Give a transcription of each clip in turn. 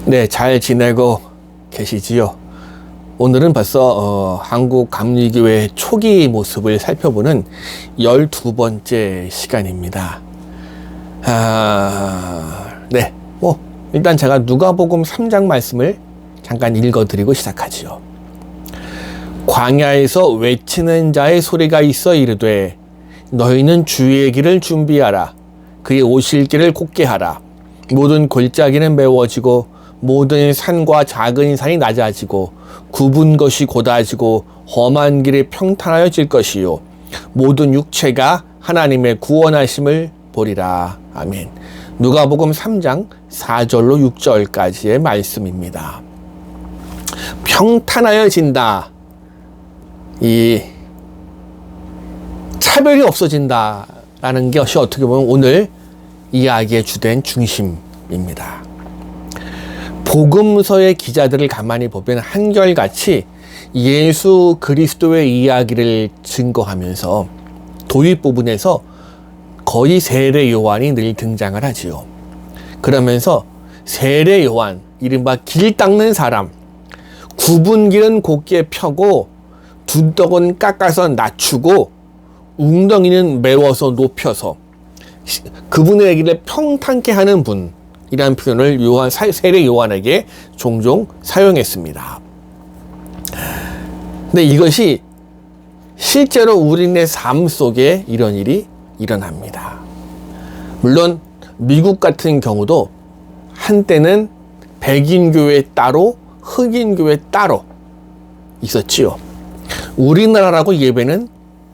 네, 잘 지내고 계시지요? 오늘은 벌써 한국 감리교회 초기 모습을 살펴보는 12번째 시간입니다. 네, 일단 제가 누가복음 3장 말씀을 잠깐 읽어드리고 시작하지요. 광야에서 외치는 자의 소리가 있어 이르되 너희는 주의 길을 준비하라. 그의 오실 길을 곧게 하라. 모든 골짜기는 메워지고 모든 산과 작은 산이 낮아지고 굽은 것이 곧아지고 험한 길이 평탄하여질 것이요 모든 육체가 하나님의 구원하심을 보리라. 아멘. 누가복음 3장 4절로 6절까지의 말씀입니다. 평탄하여진다. 이 차별이 없어진다 라는 것이 어떻게 보면 오늘 이야기의 주된 중심입니다. 복음서의 기자들을 가만히 보면 한결같이 예수 그리스도의 이야기를 증거하면서 도입 부분에서 거의 세례 요한이 늘 등장을 하지요. 그러면서 세례 요한, 이른바 길 닦는 사람, 굽은 길은 곧게 펴고 두덕은 깎아서 낮추고 웅덩이는 메워서 높여서 그분의 길을 평탄케 하는 분, 이라는 표현을 세례 요한에게 종종 사용했습니다. 근데 이것이 실제로 우리네 삶 속에 이런 일이 일어납니다. 물론 미국 같은 경우도 한때는 백인 교회 따로 흑인 교회 따로 있었지요. 우리나라라고 예배는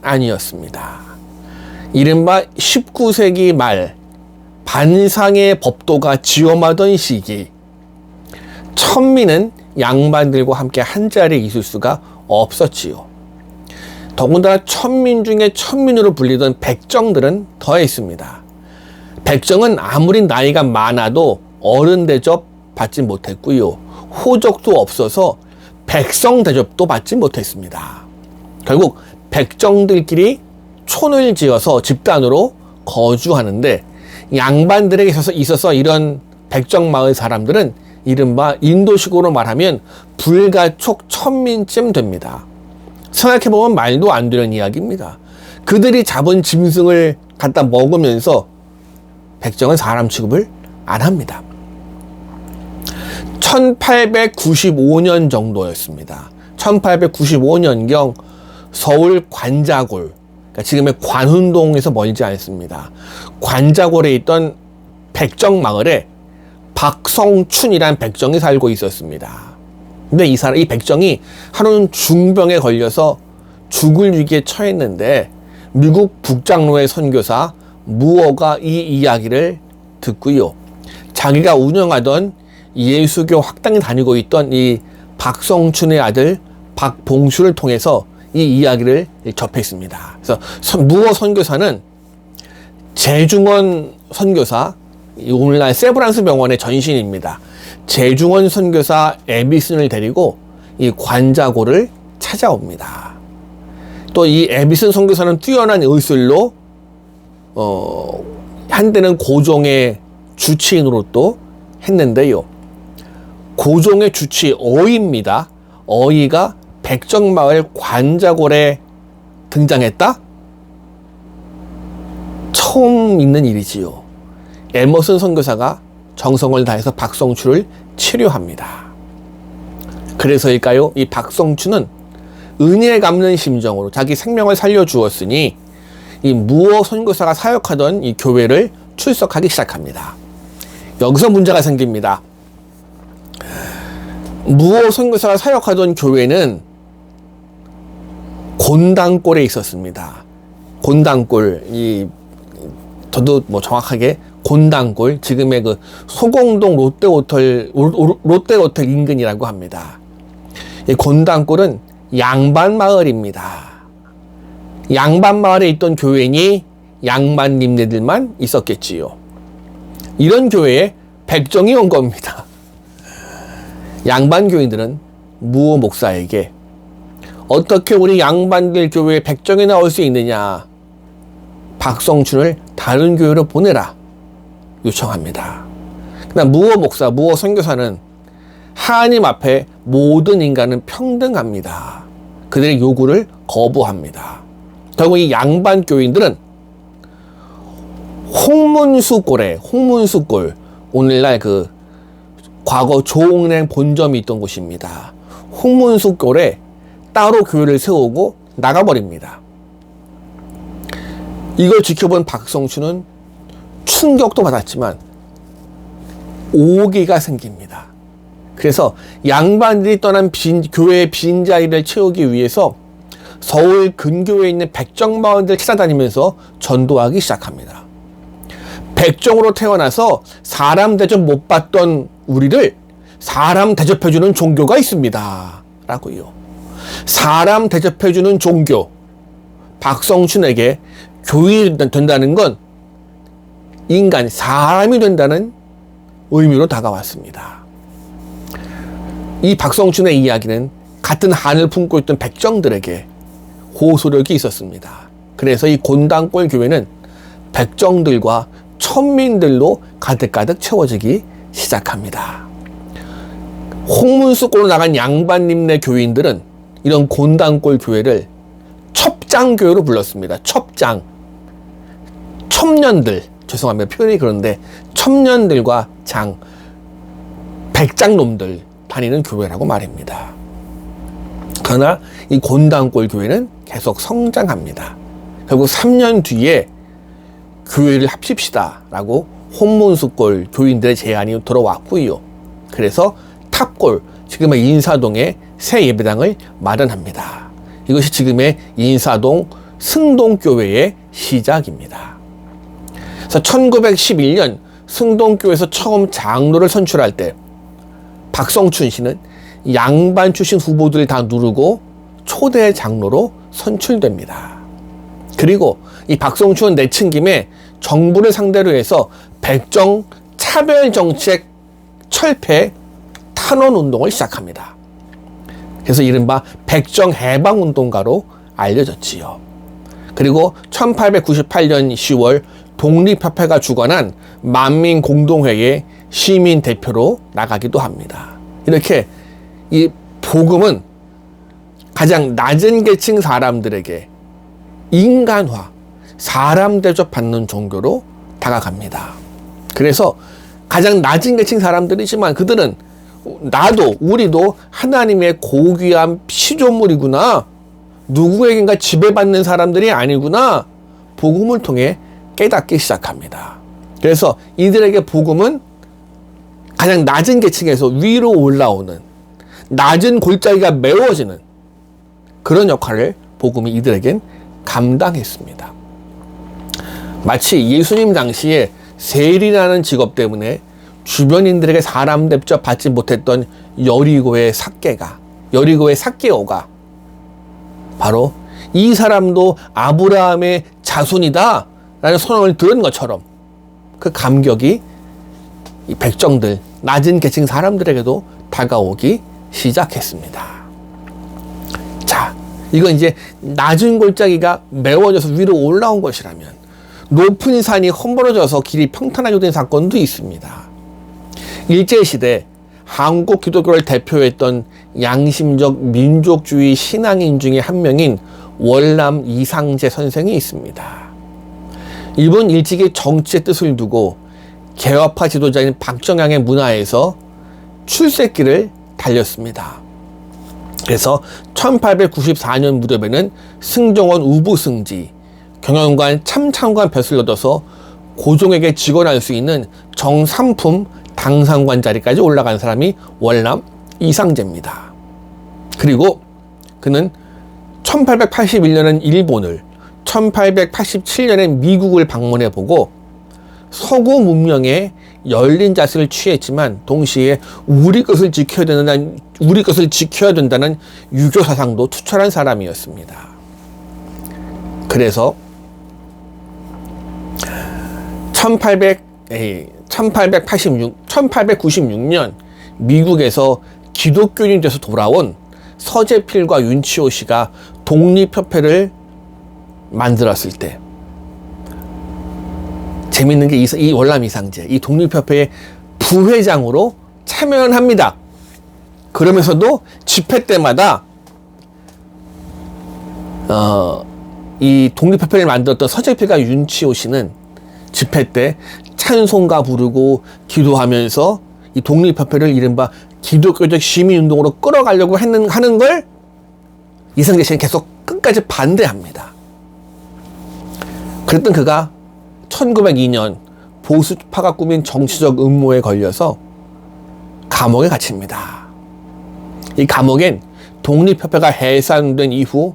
아니었습니다. 이른바 19세기 말 반상의 법도가 지엄하던 시기, 천민은 양반들과 함께 한자리에 있을 수가 없었지요. 더군다나 천민 중에 천민으로 불리던 백정들은 더했습니다. 백정은 아무리 나이가 많아도 어른 대접 받지 못했고요. 호적도 없어서 백성 대접도 받지 못했습니다. 결국 백정들끼리 촌을 지어서 집단으로 거주하는데 양반들에게 있어서 이런 백정마을 사람들은 이른바 인도식으로 말하면 불가촉 천민쯤 됩니다. 생각해보면 말도 안 되는 이야기입니다. 그들이 잡은 짐승을 갖다 먹으면서 백정은 사람 취급을 안 합니다. 1895년 정도였습니다. 1895년경 서울 관자골, 그러니까 지금의 관훈동에서 멀지 않습니다. 관자골에 있던 백정마을에 박성춘이라는 백정이 살고 있었습니다. 근데 이 백정이 하루는 중병에 걸려서 죽을 위기에 처했는데 미국 북장로의 선교사 무어가 이 이야기를 듣고요. 자기가 운영하던 예수교 학당에 다니고 있던 이 박성춘의 아들 박봉수를 통해서 이 이야기를 접했습니다. 그래서 무어 선교사는 재중원 선교사, 오늘날 세브란스 병원의 전신입니다. 재중원 선교사 에비슨을 데리고 이 관자골을 찾아옵니다. 또 이 에비슨 선교사는 뛰어난 의술로 한때는 고종의 주치인으로 또 했는데요. 고종의 주치 어이입니다. 어이가 백정마을 관자골에 등장했다? 처음 있는 일이지요. 에머슨 선교사가 정성을 다해서 박성춘을 치료합니다. 그래서일까요? 이 박성춘은 은혜 갚는 심정으로 자기 생명을 살려주었으니 이 무어 선교사가 사역하던 이 교회를 출석하기 시작합니다. 여기서 문제가 생깁니다. 무어 선교사가 사역하던 교회는 곤당골에 있었습니다. 곤당골, 저도 정확하게 곤당골, 지금의 그 소공동 롯데호텔 인근이라고 합니다. 이 곤당골은 양반마을입니다. 양반마을에 있던 교회니 양반님네들만 있었겠지요. 이런 교회에 백정이 온 겁니다. 양반교인들은 무어 목사에게 어떻게 우리 양반들 교회에 백정이 나올 수 있느냐, 박성춘을 다른 교회로 보내라 요청합니다. 그러나 무어 목사, 무어 선교사는 하나님 앞에 모든 인간은 평등합니다. 그들의 요구를 거부합니다. 결국 이 양반 교인들은 홍문수골, 오늘날 그 과거 조은행 본점이 있던 곳입니다. 홍문수골에 따로 교회를 세우고 나가버립니다. 이걸 지켜본 박성춘은 충격도 받았지만 오기가 생깁니다. 그래서 양반들이 떠난 교회의 빈 자리를 채우기 위해서 서울 근교에 있는 백정마을들 찾아다니면서 전도하기 시작합니다. 백정으로 태어나서 사람 대접 못 받던 우리를 사람 대접해주는 종교가 있습니다. 라고요. 사람 대접해주는 종교. 박성춘에게 교인이 된다는 건 인간, 사람이 된다는 의미로 다가왔습니다. 이 박성춘의 이야기는 같은 한을 품고 있던 백정들에게 호소력이 있었습니다. 그래서 이 곤단골 교회는 백정들과 천민들로 가득가득 채워지기 시작합니다. 홍문수골로 나간 양반님네 교인들은 이런 곤단골 교회를 첩장교회로 불렀습니다. 첩장. 첩년들. 죄송합니다. 표현이 그런데 첩년들과 백장놈들 다니는 교회라고 말입니다. 그러나 이 곤단골 교회는 계속 성장합니다. 결국 3년 뒤에 교회를 합칩시다 라고 홍문수골 교인들의 제안이 들어왔고요. 그래서 탑골, 지금의 인사동에 새 예배당을 마련합니다. 이것이 지금의 인사동 승동교회의 시작입니다. 그래서 1911년 승동교회에서 처음 장로를 선출할 때 박성춘 씨는 양반 출신 후보들을 다 누르고 초대 장로로 선출됩니다. 그리고 이 박성춘은 내친 김에 정부를 상대로 해서 백정 차별 정책 철폐 탄원 운동을 시작합니다. 그래서 이른바 백정 해방 운동가로 알려졌지요. 그리고 1898년 10월 독립협회가 주관한 만민공동회의 시민 대표로 나가기도 합니다. 이렇게 이 복음은 가장 낮은 계층 사람들에게 인간화, 사람 대접받는 종교로 다가갑니다. 그래서 가장 낮은 계층 사람들이지만 그들은 우리도 하나님의 고귀한 피조물이구나, 누구에겐가 지배받는 사람들이 아니구나, 복음을 통해 깨닫기 시작합니다. 그래서 이들에게 복음은 가장 낮은 계층에서 위로 올라오는, 낮은 골짜기가 메워지는 그런 역할을 복음이 이들에겐 감당했습니다. 마치 예수님 당시에 세리라는 직업 때문에 주변인들에게 사람 대접 받지 못했던 여리고의 삭개오가 바로 이 사람도 아브라함의 자손이다 라는 선언을 들은 것처럼 그 감격이 이 백정들, 낮은 계층 사람들에게도 다가오기 시작했습니다. 자, 이건 이제 낮은 골짜기가 메워져서 위로 올라온 것이라면 높은 산이 험벌어져서 길이 평탄하게 된 사건도 있습니다. 일제시대 한국 기독교를 대표했던 양심적 민족주의 신앙인 중에 한 명인 월남 이상제 선생이 있습니다. 이분 일찍이 정치의 뜻을 두고 개화파 지도자인 박정양의 문화에서 출세길을 달렸습니다. 그래서 1894년 무렵에는 승정원 우부승지, 경영관 참참관 벼슬을 얻어서 고종에게 직언할 수 있는 정삼품 당상관 자리까지 올라간 사람이 월남 이상제입니다. 그리고 그는 1881년엔 일본을, 1887년엔 미국을 방문해보고 서구 문명에 열린 자세를 취했지만 동시에 우리 것을 지켜야 된다는 유교 사상도 투철한 사람이었습니다. 그래서 1896년 미국에서 기독교인이 돼서 돌아온 서재필과 윤치호 씨가 독립협회를 만들었을 때 재밌는 게 이 월남 이상제, 이 독립협회의 부회장으로 참여합니다. 그러면서도 집회 때마다 이 독립협회를 만들었던 서재필과 윤치호 씨는 집회 때 찬송가 부르고 기도하면서 이 독립협회를 이른바 기독교적 시민운동으로 끌어가려고 하는 걸 이상재 씨는 계속 끝까지 반대합니다. 그랬던 그가 1902년 보수파가 꾸민 정치적 음모에 걸려서 감옥에 갇힙니다. 이 감옥엔 독립협회가 해산된 이후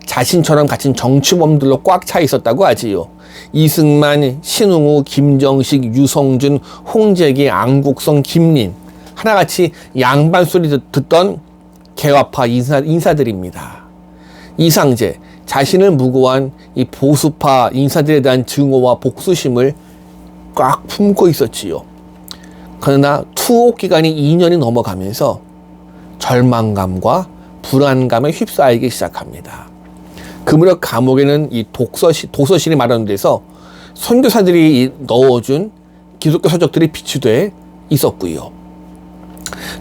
자신처럼 갇힌 정치범들로 꽉 차 있었다고 하지요. 이승만, 신웅우, 김정식, 유성준, 홍재기, 안국성, 김린, 하나같이 양반 소리 듣던 개화파 인사들입니다. 이상재, 자신을 무고한 이 보수파 인사들에 대한 증오와 복수심을 꽉 품고 있었지요. 그러나 투옥 기간이 2년이 넘어가면서 절망감과 불안감에 휩싸이기 시작합니다. 그 무렵 감옥에는 이 도서실이 마련된 데서 선교사들이 넣어준 기독교 서적들이 비치돼 있었고요.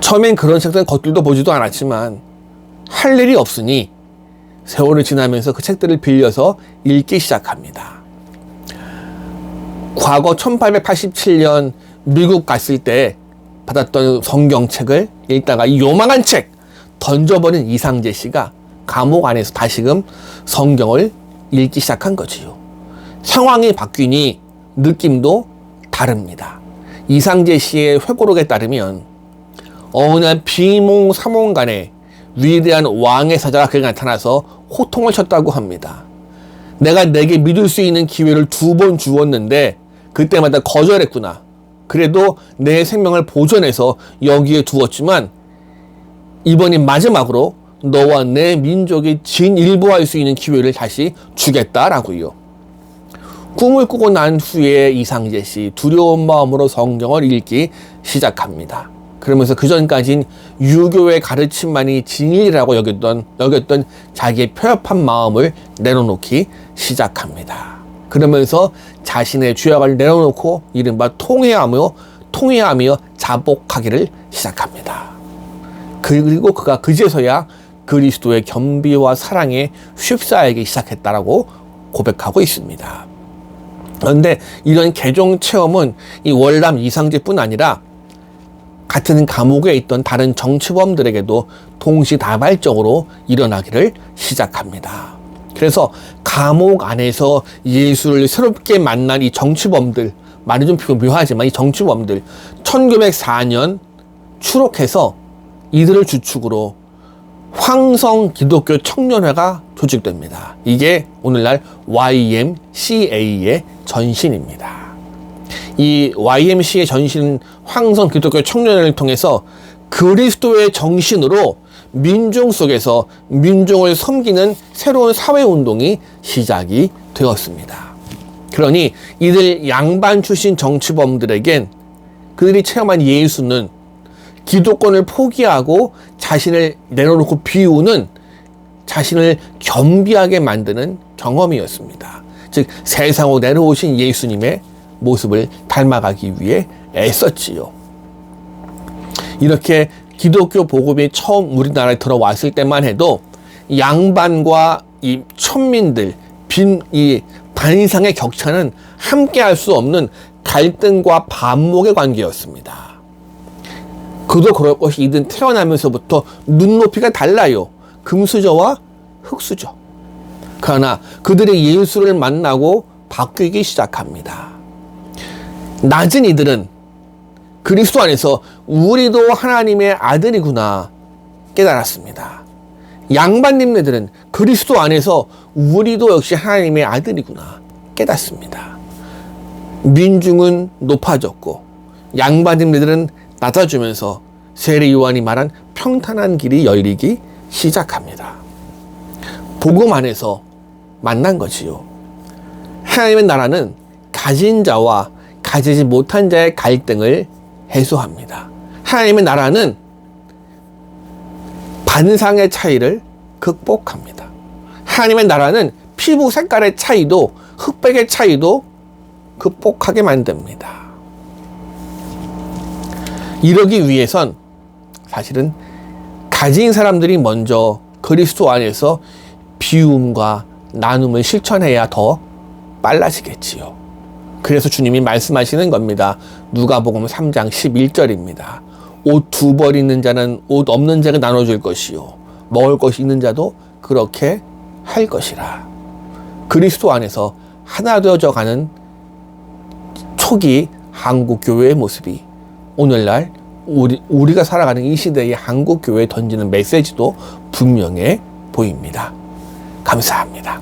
처음엔 그런 책들은 겉들도 보지도 않았지만 할 일이 없으니 세월이 지나면서 그 책들을 빌려서 읽기 시작합니다. 과거 1887년 미국 갔을 때 받았던 성경책을 읽다가 이 요망한 책 던져버린 이상재 씨가 감옥 안에서 다시금 성경을 읽기 시작한 거지요. 상황이 바뀌니 느낌도 다릅니다. 이상재 씨의 회고록에 따르면 어느 날 비몽사몽간에 위대한 왕의 사자가 그에게 나타나서 호통을 쳤다고 합니다. 내가 내게 믿을 수 있는 기회를 2번 주었는데 그때마다 거절했구나. 그래도 내 생명을 보존해서 여기에 두었지만 이번이 마지막으로 너와 내 민족이 진일보할 수 있는 기회를 다시 주겠다라고요. 꿈을 꾸고 난 후에 이상재 씨 두려운 마음으로 성경을 읽기 시작합니다. 그러면서 그전까진 유교의 가르침만이 진리라고 여겼던 자기의 표협한 마음을 내려놓기 시작합니다. 그러면서 자신의 죄악을 내려놓고 이른바 통회하며 자복하기를 시작합니다. 그리고 그가 그제서야 그리스도의 겸비와 사랑에 휩싸이기 시작했다라고 고백하고 있습니다. 그런데 이런 개종 체험은 이 월남 이상재뿐 아니라 같은 감옥에 있던 다른 정치범들에게도 동시다발적으로 일어나기를 시작합니다. 그래서 감옥 안에서 예수를 새롭게 만난 이 정치범들, 말이 좀 묘하지만 이 정치범들 1904년 추록해서 이들을 주축으로 황성 기독교 청년회가 조직됩니다. 이게 오늘날 YMCA의 전신입니다. 이 YMCA의 전신 황성 기독교 청년회를 통해서 그리스도의 정신으로 민중 속에서 민중을 섬기는 새로운 사회운동이 시작이 되었습니다. 그러니 이들 양반 출신 정치범들에겐 그들이 체험한 예수는 기독권을 포기하고 자신을 내려놓고 비우는, 자신을 겸비하게 만드는 경험이었습니다. 즉 세상으로 내려오신 예수님의 모습을 닮아가기 위해 애썼지요. 이렇게 기독교 복음이 처음 우리나라에 들어왔을 때만 해도 양반과 이 천민들, 이 반상의 격차는 함께할 수 없는 갈등과 반목의 관계였습니다. 그도 그럴 것이 이든 태어나면서부터 눈높이가 달라요. 금수저와 흙수저. 그러나 그들의 예수를 만나고 바뀌기 시작합니다. 낮은 이들은 그리스도 안에서 우리도 하나님의 아들이구나 깨달았습니다. 양반님네들은 그리스도 안에서 우리도 역시 하나님의 아들이구나 깨닫습니다. 민중은 높아졌고 양반님네들은 낮아지면서 세례 요한이 말한 평탄한 길이 열리기 시작합니다. 복음 안에서 만난 거지요. 하나님의 나라는 가진 자와 가지지 못한 자의 갈등을 해소합니다. 하나님의 나라는 반상의 차이를 극복합니다. 하나님의 나라는 피부 색깔의 차이도, 흑백의 차이도 극복하게 만듭니다. 이러기 위해선 사실은 가진 사람들이 먼저 그리스도 안에서 비움과 나눔을 실천해야 더 빨라지겠지요. 그래서 주님이 말씀하시는 겁니다. 누가복음 3장 11절입니다. 옷 2벌 있는 자는 옷 없는 자가 나눠줄 것이요 먹을 것이 있는 자도 그렇게 할 것이라. 그리스도 안에서 하나 되어져 가는 초기 한국 교회의 모습이 오늘날 우리가 살아가는 이 시대의 한국 교회에 던지는 메시지도 분명해 보입니다. 감사합니다.